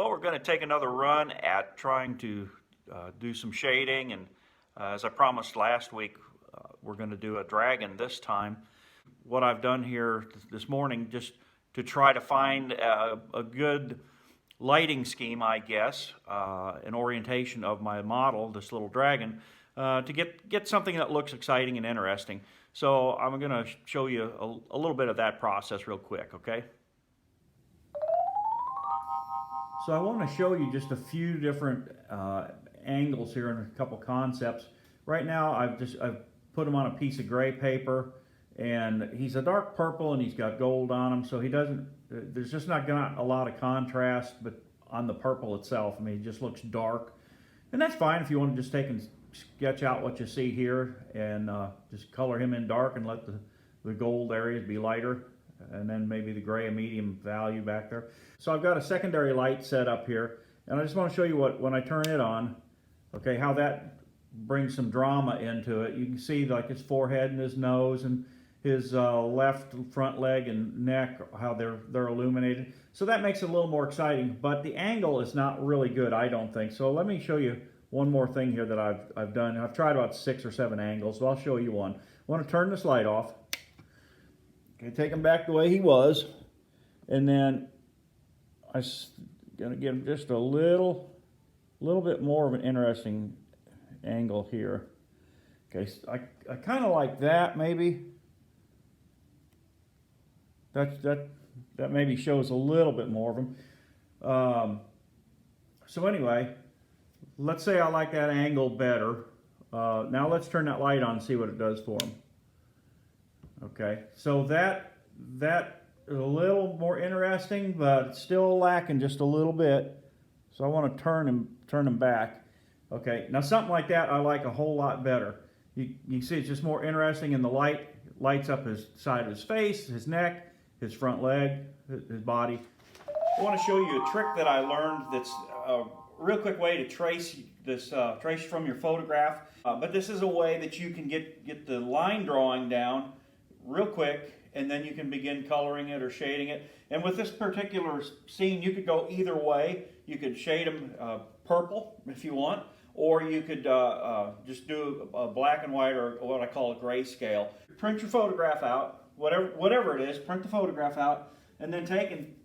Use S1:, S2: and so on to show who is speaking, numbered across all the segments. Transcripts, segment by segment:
S1: Well, we're going to take another run at trying to do some shading, and as I promised last week, we're going to do a dragon this time. What I've done here this morning, just to try to find a good lighting scheme, I guess, an orientation of my model, this little dragon, to get something that looks exciting and interesting. So I'm going to show you a little bit of that process real quick, okay? So I want to show you just a few different angles here and a couple concepts. Right now I've put him on a piece of gray paper, and he's a dark purple and he's got gold on him, so there's just not a lot of contrast but on the purple itself. I mean, it just looks dark, and that's fine if you want to just take and sketch out what you see here and just color him in dark and let the gold areas be lighter, and then maybe the gray a medium value back there. So I've got a secondary light set up here, and I just want to show you when I turn it on, okay, how that brings some drama into it. You can see like his forehead and his nose and his left front leg and neck, how they're illuminated. So that makes it a little more exciting, but the angle is not really good, I don't think. So let me show you one more thing here that I've done. I've tried about 6 or 7 angles, so I'll show you one. I want to turn this light off. Okay, take him back the way he was, and then I'm gonna give him just a little bit more of an interesting angle here. Okay, so I kind of like that maybe. That maybe shows a little bit more of him. So anyway, let's say I like that angle better. Now let's turn that light on and see what it does for him. Okay, so that is a little more interesting, but it's still lacking just a little bit. So I want to turn him back. Okay, now something like that I like a whole lot better. You see it's just more interesting, and the light lights up his side of his face, his neck, his front leg, his body. I want to show you a trick that I learned that's a real quick way to trace from your photograph. But this is a way that you can get the line drawing down real quick, and then you can begin coloring it or shading it. And with this particular scene, you could go either way. You could shade them purple if you want, or you could just do a black and white, or what I call a grayscale. Print your photograph out, whatever it is, print the photograph out, and then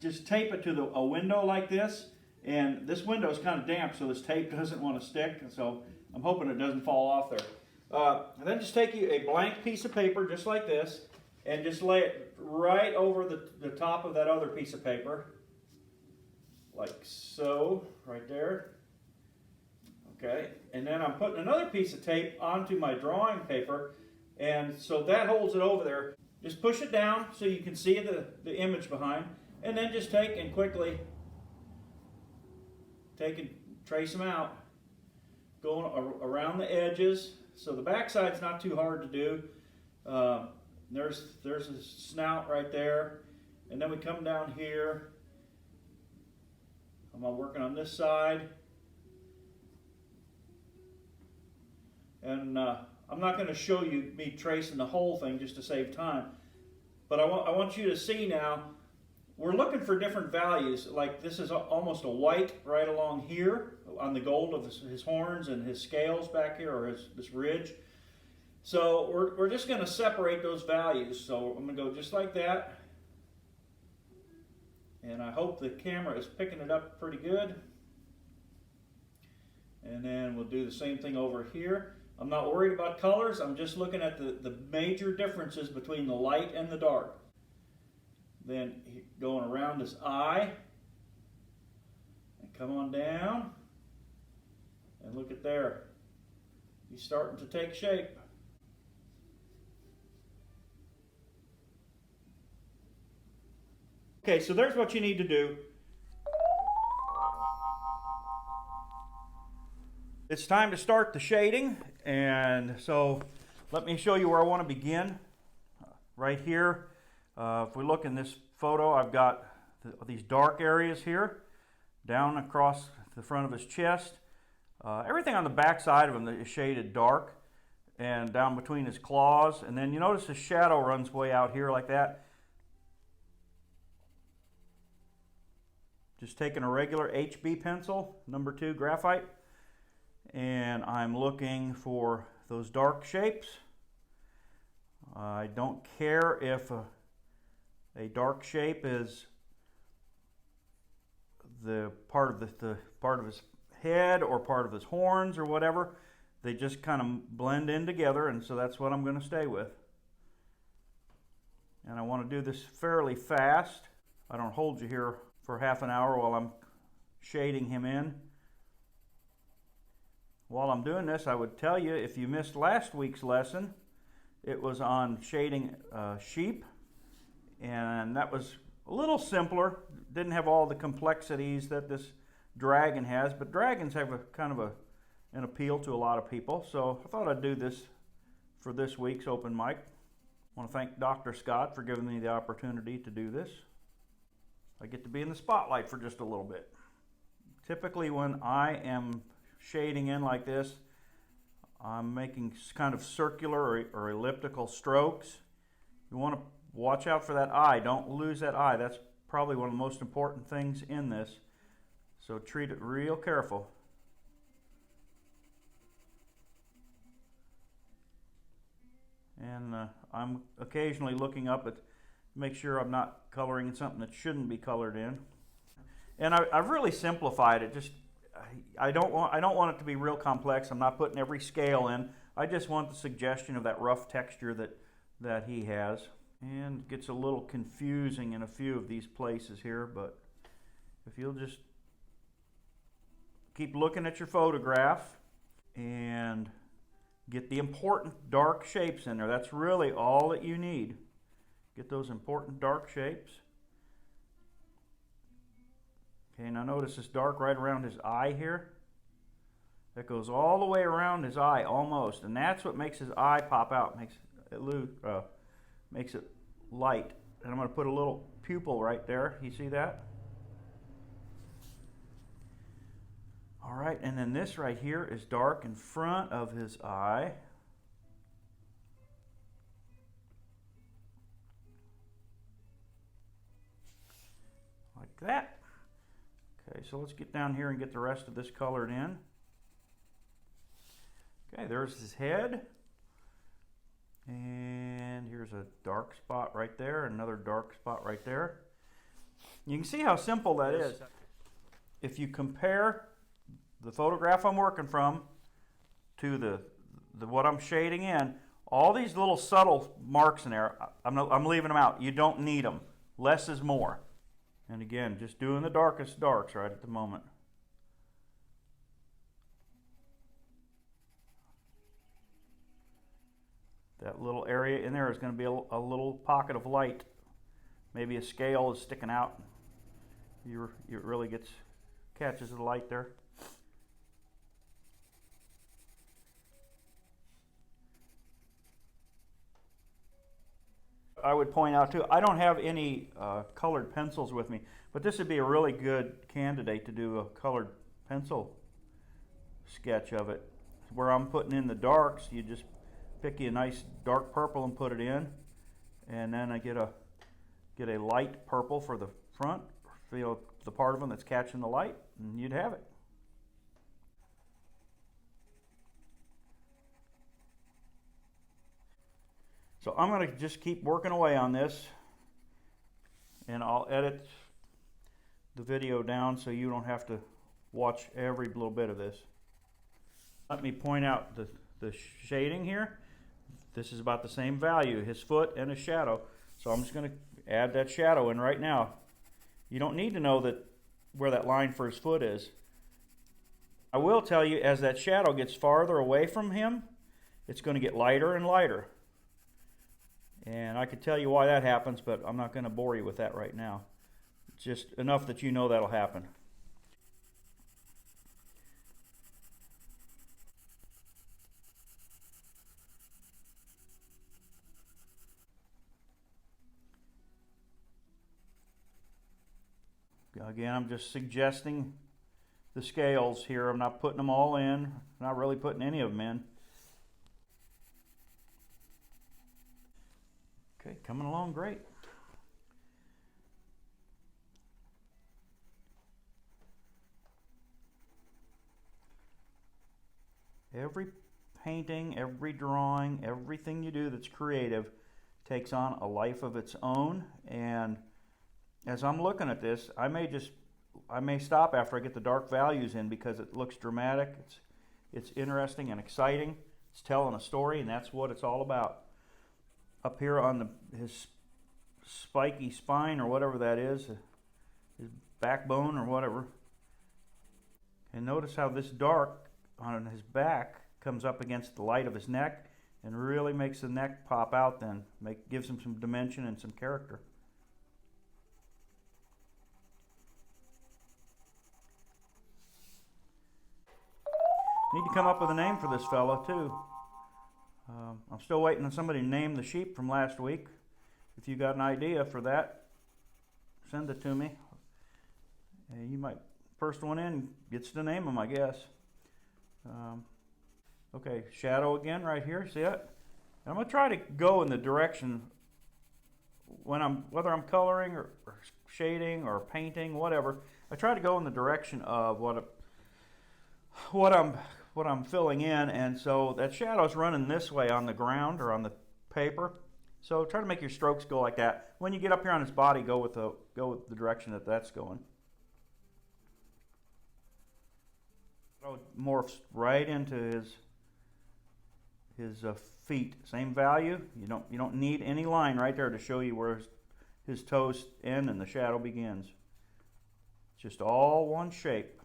S1: just tape it to a window like this. And this window is kind of damp, so this tape doesn't want to stick, so I'm hoping it doesn't fall off there. And then just take you a blank piece of paper just like this, and just lay it right over the top of that other piece of paper, like so, right there. Okay, and then I'm putting another piece of tape onto my drawing paper, and so that holds it over there. Just push it down so you can see the image behind, and then just take and quickly trace them out, going around the edges. So the back side's not too hard to do. There's a snout right there, and then we come down here. I'm working on this side, and I'm not going to show you me tracing the whole thing just to save time, but I want you to see now. We're looking for different values. Like this is almost a white right along here on the gold of his horns and his scales back here, or this ridge. So we're just going to separate those values. So I'm going to go just like that. And I hope the camera is picking it up pretty good. And then we'll do the same thing over here. I'm not worried about colors. I'm just looking at the major differences between the light and the dark. Then going around his eye, and come on down, and look at there. He's starting to take shape. Okay, so there's what you need to do. It's time to start the shading, and so let me show you where I want to begin. Right here. If we look in this photo, I've got these dark areas here, down across the front of his chest. Everything on the back side of him is shaded dark, and down between his claws. And then you notice his shadow runs way out here like that. just taking a regular HB pencil, number 2 graphite, and I'm looking for those dark shapes. I don't care if a dark shape is the part of his head or part of his horns or whatever. They just kind of blend in together, and so that's what I'm going to stay with. And I want to do this fairly fast. I don't hold you here for half an hour while I'm shading him in. While I'm doing this, I would tell you, if you missed last week's lesson, it was on shading sheep, and that was a little simpler. Didn't have all the complexities that this dragon has, but dragons have a kind of an appeal to a lot of people, so I thought I'd do this for this week's open mic. I want to thank Dr. Scott for giving me the opportunity to do this. I get to be in the spotlight for just a little bit. Typically when I am shading in like this, I'm making kind of circular or elliptical strokes. You want to watch out for that eye. Don't lose that eye. That's probably one of the most important things in this. So treat it real careful. And I'm occasionally looking up at make sure I'm not coloring in something that shouldn't be colored in. And I've really simplified it. Just I don't want it to be real complex. I'm not putting every scale in. I just want the suggestion of that rough texture that he has. And it gets a little confusing in a few of these places here, but if you'll just keep looking at your photograph and get the important dark shapes in there. That's really all that you need. Get those important dark shapes. Okay, now notice this dark right around his eye here. That goes all the way around his eye almost, and that's what makes his eye pop out, makes it light. And I'm going to put a little pupil right there. You see that? All right, and then this right here is dark in front of his eye. Like that. Okay, so let's get down here and get the rest of this colored in. Okay, there's his head. And here's a dark spot right there, another dark spot right there. You can see how simple that is. If you compare the photograph I'm working from to the what I'm shading in, all these little subtle marks in there, I'm leaving them out. You don't need them. Less is more. And again, just doing the darkest darks right at the moment. That little area in there is going to be a little pocket of light. Maybe a scale is sticking out. It really catches the light there. I would point out too, I don't have any colored pencils with me, but this would be a really good candidate to do a colored pencil sketch of it. Where I'm putting in the darks, you just pick you a nice dark purple and put it in, and then I get a light purple for the front, feel the part of them that's catching the light, and you'd have it. So I'm going to just keep working away on this, and I'll edit the video down so you don't have to watch every little bit of this. Let me point out the shading here. This is about the same value, his foot and his shadow. So I'm just going to add that shadow in right now. You don't need to know where that line for his foot is. I will tell you, as that shadow gets farther away from him, it's going to get lighter and lighter. And I could tell you why that happens, but I'm not going to bore you with that right now. Just enough that you know that'll happen. Again, I'm just suggesting the scales here. I'm not putting them all in. Not really putting any of them in. Okay, coming along great. every painting, every drawing, everything you do that's creative takes on a life of its own. And as I'm looking at this, I may stop after I get the dark values in because it looks dramatic. It's interesting and exciting. It's telling a story, and that's what it's all about. Up here on his spiky spine, or whatever that is, his backbone or whatever. And notice how this dark on his back comes up against the light of his neck and really makes the neck pop out then. Gives him some dimension and some character. Need to come up with a name for this fella too. I'm still waiting on somebody to name the sheep from last week. If you got an idea for that, send it to me. You might, first one in gets to name them, I guess. Okay, shadow again right here, see it? And I'm going to try to go in the direction whether I'm coloring or shading or painting, whatever. I try to go in the direction of what I'm filling in, and so that shadow's running this way on the ground or on the paper. So try to make your strokes go like that. When you get up here on his body, go with the direction that that's going. So it morphs right into his feet. Same value. You don't need any line right there to show you where his toes end and the shadow begins. It's just all one shape.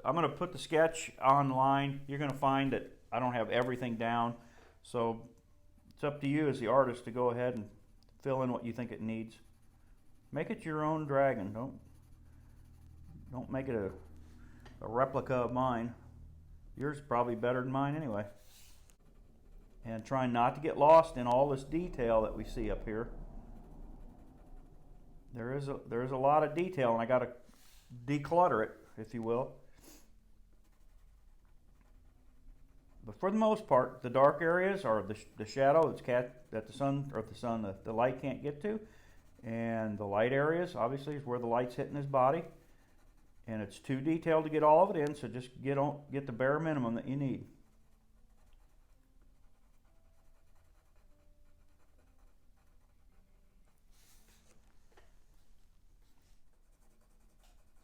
S1: I'm going to put the sketch online. You're going to find that I don't have everything down, so it's up to you as the artist to go ahead and fill in what you think it needs. Make it your own dragon. Don't make it a replica of mine. Yours is probably better than mine anyway. And try not to get lost in all this detail that we see up here. There is a lot of detail, and I got to declutter it, if you will. But for the most part, the dark areas are the shadow that the light can't get to, and the light areas obviously is where the light's hitting his body. And it's too detailed to get all of it in, so just get the bare minimum that you need.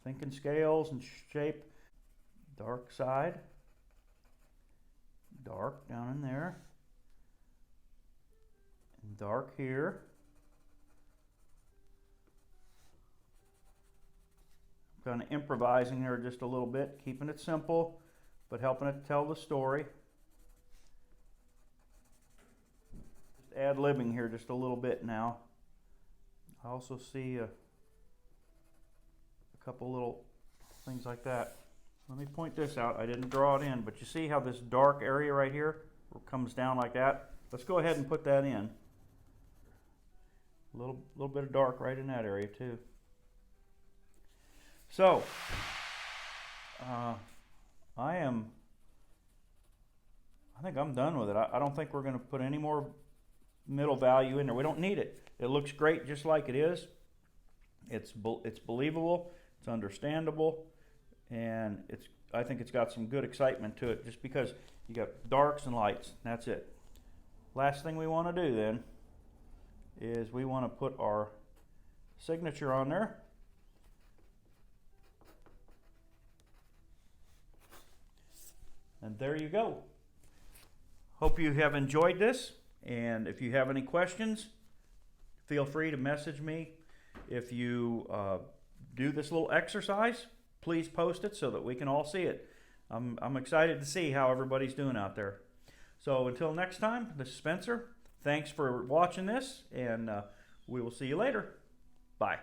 S1: Thinking scales and shape. Dark side. Dark down in there. And dark here. Kind of improvising here just a little bit, keeping it simple, but helping it tell the story. Just ad-libbing here just a little bit now. I also see a couple little things like that. Let me point this out. I didn't draw it in, but you see how this dark area right here comes down like that? Let's go ahead and put that in. A little bit of dark right in that area too. So, I think I'm done with it. I don't think we're going to put any more middle value in there. We don't need it. It looks great just like it is. It's believable. It's understandable, and I think it's got some good excitement to it just because you got darks and lights. That's it. Last thing we want to do then is we want to put our signature on there. And there you go. Hope you have enjoyed this, and if you have any questions, feel free to message me. If you do this little exercise, please post it so that we can all see it. I'm excited to see how everybody's doing out there. So until next time, this is Spencer. Thanks for watching this, and we will see you later. Bye.